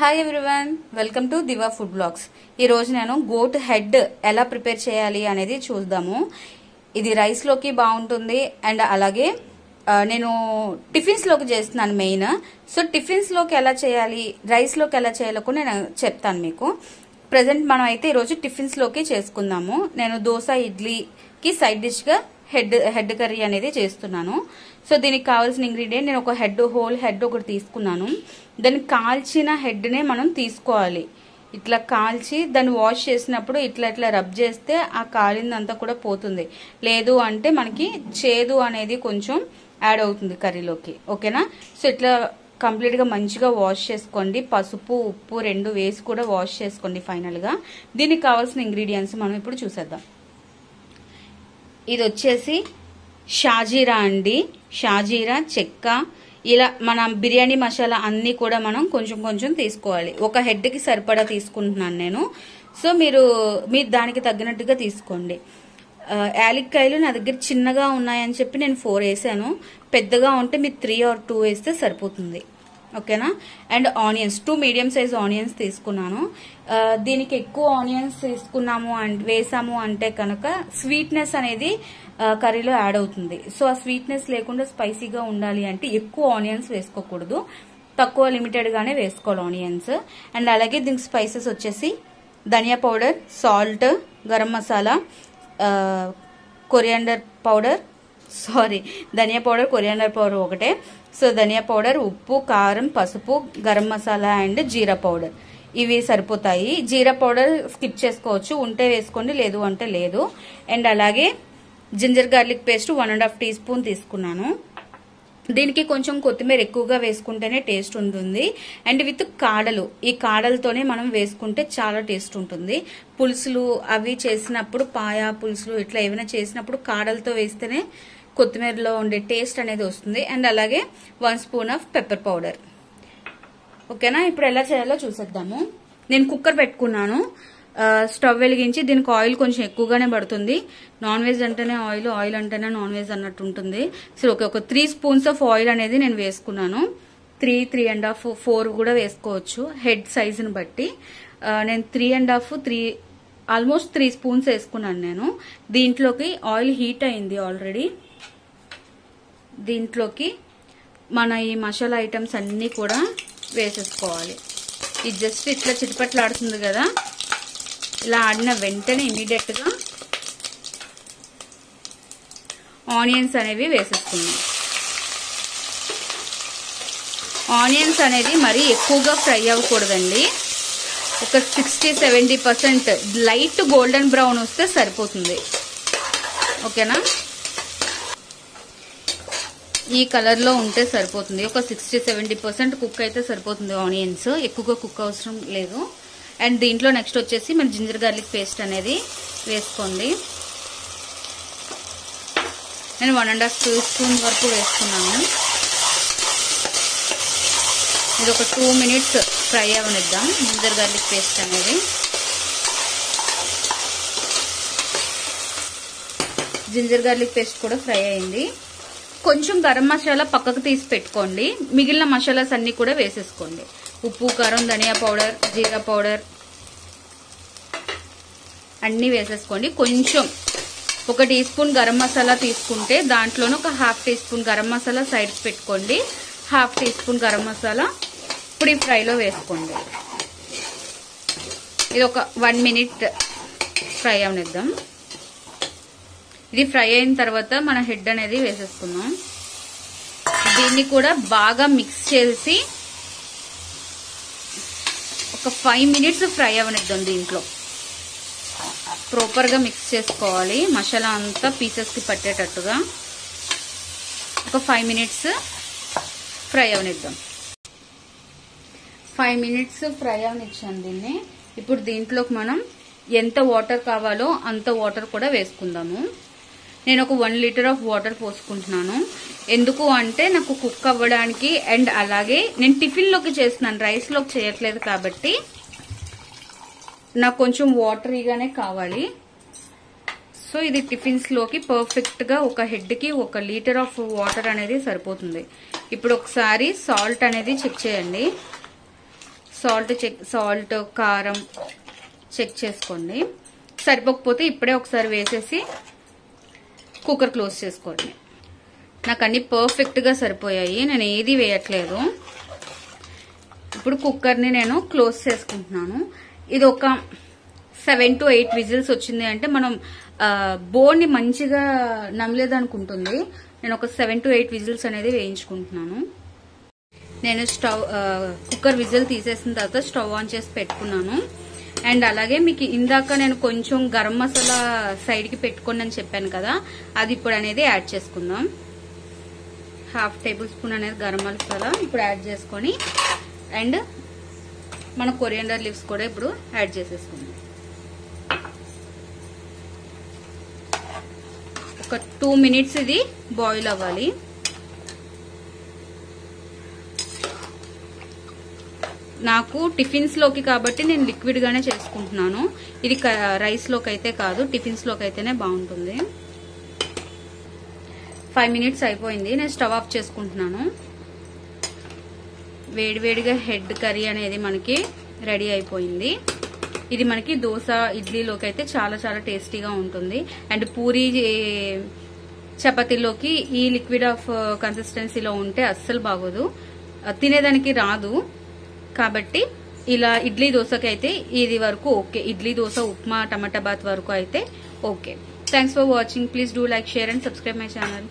Hi everyone, welcome to Diva food blogs. ఈరోజు నేను goat head ఎలా ప్రిపేర్ చేయాలి అనేది చూద్దాము. ఇది రైస్లోకి బాగుంటుంది అండ్ అలాగే నేను టిఫిన్స్లోకి చేస్తున్నాను మెయిన్. సో టిఫిన్స్లోకి ఎలా చేయాలి, రైస్లోకి ఎలా చేయాలో కూడా నేను చెప్తాను మీకు. ప్రజెంట్ మనం అయితే ఈరోజు టిఫిన్స్లోకి చేసుకుందాము. నేను దోశ ఇడ్లీకి సైడ్ డిష్గా హెడ్ కర్రీ అనేది చేస్తున్నాను. సో దీనికి కావాల్సిన ఇంగ్రీడియంట్, నేను ఒక హోల్ హెడ్ ఒకటి తీసుకున్నాను. దాన్ని కాల్చిన హెడ్నే మనం తీసుకోవాలి. ఇట్లా కాల్చి దాన్ని వాష్ చేసినప్పుడు ఇట్లా రబ్ చేస్తే ఆ కాలిందంతా కూడా పోతుంది. లేదు అంటే మనకి చేదు అనేది కొంచెం యాడ్ అవుతుంది కర్రీలోకి. ఓకేనా? సో ఇట్లా కంప్లీట్గా మంచిగా వాష్ చేసుకోండి. పసుపు ఉప్పు రెండు వేసి కూడా వాష్ చేసుకోండి ఫైనల్గా. దీనికి కావాల్సిన ఇంగ్రీడియంట్స్ మనం ఇప్పుడు చూసేద్దాం. ఇది వచ్చేసి షాజీరా అండి. షాజీరా, చెక్క, ఇలా మన బిర్యానీ మసాలా అన్నీ కూడా మనం కొంచెం కొంచెం తీసుకోవాలి. ఒక హెడ్కి సరిపడా తీసుకుంటున్నాను నేను. సో మీరు దానికి తగ్గినట్టుగా తీసుకోండి. యాలక్కాయలు నా దగ్గర చిన్నగా ఉన్నాయని చెప్పి నేను 4 వేసాను. పెద్దగా ఉంటే మీరు 3 or 2 వేస్తే సరిపోతుంది. ఓకేనా? And onions, 2 medium size onions తీసుకున్నాను. దీనికి ఎక్కువ ఆనియన్స్ తీసుకున్నాము వేసాము అంటే కనుక స్వీట్నెస్ అనేది కర్రీలో యాడ్ అవుతుంది. సో ఆ స్వీట్నెస్ లేకుండా స్పైసీగా ఉండాలి అంటే ఎక్కువ ఆనియన్స్ వేసుకోకూడదు, తక్కువ లిమిటెడ్ గానే వేసుకోవాలి ఆనియన్స్. అండ్ అలాగే దీనికి స్పైసెస్ వచ్చేసి ధనియా పౌడర్, సాల్ట్, గరం మసాలా, ధనియా పౌడర్, కొరియాండర్ పౌడర్ ఒకటే. సో ధనియా పౌడర్, ఉప్పు, కారం, పసుపు, garam masala and jeera powder, ఇవి సరిపోతాయి. జీరా పౌడర్ స్కిప్ చేసుకోవచ్చు, ఉంటే వేసుకోండి, లేదు అంటే లేదు. అండ్ అలాగే జింజర్ గార్లిక్ పేస్ట్ 1.5 teaspoon తీసుకున్నాను. దీనికి కొంచెం కొత్తిమీర ఎక్కువగా వేసుకుంటేనే టేస్ట్ ఉంటుంది. అండ్ విత్ కాడలు, ఈ కాడలతోనే మనం వేసుకుంటే చాలా టేస్ట్ ఉంటుంది. పులుసులు అవి చేసినప్పుడు, పాయా పులుసులు ఇట్లా ఏమైనా చేసినప్పుడు కాడలతో వేస్తేనే కొత్తిమీరలో ఉండే టేస్ట్ అనేది వస్తుంది. అండ్ అలాగే 1 spoon ఆఫ్ పెప్పర్ పౌడర్. ఓకేనా? ఇప్పుడు ఎలా చేయాలో చూసేద్దాము. నేను కుక్కర్ పెట్టుకున్నాను. స్టవ్ వెలిగించి, దీనికి ఆయిల్ కొంచెం ఎక్కువగానే పడుతుంది. నాన్ వెజ్ అంటేనే ఆయిల్ అంటేనే నాన్ వెజ్ అన్నట్టు ఉంటుంది. సో ఒక 3 spoons ఆఫ్ ఆయిల్ అనేది నేను వేసుకున్నాను. 3.5, 4 కూడా వేసుకోవచ్చు హెడ్ సైజుని బట్టి. నేను 3.5, ఆల్మోస్ట్ 3 spoons వేసుకున్నాను నేను. దీంట్లోకి ఆయిల్ హీట్ అయింది ఆల్రెడీ. దీంట్లోకి మన ఈ మసాలా ఐటమ్స్ అన్నీ కూడా వేసేసుకోవాలి. ఇది జస్ట్ ఇట్లా చిటపట్లాడుతుంది కదా, ఇలా ఆడిన వెంటనే ఇమీడియట్ గా ఆనియన్స్ అనేవి వేసేసుకున్నాం. ఆనియన్స్ అనేది మరీ ఎక్కువగా ఫ్రై అవ్వకూడదండి. ఒక 60-70% లైట్ గోల్డెన్ బ్రౌన్ వస్తే సరిపోతుంది. ఓకేనా? ఈ కలర్ లో ఉంటే సరిపోతుంది. ఒక 60-70% కుక్ అయితే సరిపోతుంది ఆనియన్స్, ఎక్కువగా కుక్ అవసరం లేదు. అండ్ దీంట్లో నెక్స్ట్ వచ్చేసి మన జింజర్ గార్లిక్ పేస్ట్ అనేది వేసుకోండి. నేను 1.5 teaspoon వరకు వేసుకున్నాను. ఇది ఒక 2 minutes ఫ్రై అవనిద్దాం జింజర్ గార్లిక్ పేస్ట్ అనేది. జింజర్ గార్లిక్ పేస్ట్ కూడా ఫ్రై అయింది. కొంచెం గరం మసాలా పక్కకు తీసి పెట్టుకోండి. మిగిలిన మసాలాస్ అన్ని కూడా వేసేసుకోండి. ఉప్పు, కారం, ధనియా పౌడర్, జీరా పౌడర్ అన్నీ వేసేసుకోండి. కొంచెం 1 teaspoon గరం మసాలా తీసుకుంటే దాంట్లోనే ఒక 1/2 teaspoon గరం మసాలా సైడ్కి పెట్టుకోండి. 1/2 teaspoon గరం మసాలా ఇప్పుడు ఈ ఫ్రైలో వేసుకోండి. ఇది ఒక 1 minute ఫ్రై అవనిద్దాం. ఇది ఫ్రై అయిన తర్వాత మన హెడ్ అనేది వేసేసుకుందాం. దీన్ని కూడా బాగా మిక్స్ చేసి ఒక 5 minutes ఫ్రై అవనిద్దాం. దీంట్లో ప్రాపర్ గా మిక్స్ చేసుకోవాలి, మసాలా అంతా పీసెస్ కి పట్టేటట్టుగా. ఒక 5 minutes ఫ్రై అవనిద్దాం. 5 minutes ఫ్రై అవనిచ్చాను దీన్ని. ఇప్పుడు దీంట్లోకి మనం ఎంత వాటర్ కావాలో అంత వాటర్ కూడా వేసుకుందాము. నేను ఒక 1 liter ఆఫ్ వాటర్ పోసుకుంటున్నాను. ఎందుకు అంటే నాకు కుక్ అవ్వడానికి, అండ్ అలాగే నేను టిఫిన్ లోకి చేస్తున్నాను, రైస్ లోకి చేయట్లేదు కాబట్టి నాకు కొంచెం వాటరీగానే కావాలి. సో ఇది టిఫిన్స్ లోకి పర్ఫెక్ట్ గా ఒక హెడ్ కి 1 liter ఆఫ్ వాటర్ అనేది సరిపోతుంది. ఇప్పుడు ఒకసారి సాల్ట్ అనేది చెక్ చేయండి. సాల్ట్ కారం చెక్ చేసుకోండి. సరిపోకపోతే ఇప్పుడే ఒకసారి వేసేసి కుక్కర్ క్లోజ్ చేసుకోండి. నాకు అన్ని పర్ఫెక్ట్గా సరిపోయాయి, నేను ఏది వేయట్లేదు. ఇప్పుడు కుక్కర్ని నేను క్లోజ్ చేసుకుంటున్నాను. ఇది ఒక 7 to 8 విజిల్స్ వచ్చింది అంటే మనం బోన్ని మంచిగా నమ్మలేదనుకుంటుంది. నేను ఒక 7 to 8 విజిల్స్ అనేది వేయించుకుంటున్నాను. నేను కుక్కర్ విజిల్ తీసేసిన తర్వాత స్టవ్ ఆన్ చేసి పెట్టుకున్నాను. అండ్ అలాగే మీకు ఇందాక నేను కొంచెం గరం మసాలా సైడ్కి పెట్టుకోండి అని చెప్పాను కదా, అది ఇప్పుడు అనేది యాడ్ చేసుకుందాం. 1/2 టేబుల్ స్పూన్ అనేది గరం మసాలా ఇప్పుడు యాడ్ చేసుకొని అండ్ మన కొరియాండర్ లీవ్స్ కూడా ఇప్పుడు యాడ్ చేసేసుకుందాం. ఒక 2 minutes ఇది బాయిల్ అవ్వాలి. నాకు టిఫిన్స్ లోకి కాబట్టి నేను లిక్విడ్ గానే చేసుకుంటున్నాను. ఇది రైస్ లోకి అయితే కాదు, టిఫిన్స్ లోకి అయితేనే బాగుంటుంది. 5 minutes అయిపోయింది, నేను స్టవ్ ఆఫ్ చేసుకుంటున్నాను. వేడివేడిగా హెడ్ కర్రీ అనేది మనకి రెడీ అయిపోయింది. ఇది మనకి దోశ ఇడ్లీలోకి అయితే చాలా చాలా టేస్టీగా ఉంటుంది. అండ్ పూరి చపాతీలోకి ఈ లిక్విడ్ ఆఫ్ కన్సిస్టెన్సీలో ఉంటే అస్సలు బాగోదు, తినేదానికి రాదు. కాబట్టి ఇలా ఇడ్లీ దోశకి అయితే ఇది వరకు ఓకే. ఇడ్లీ దోశ ఉప్మా టమాటా బాత్ వరకు అయితే okay. Thanks for watching. Please do like, share and subscribe my channel.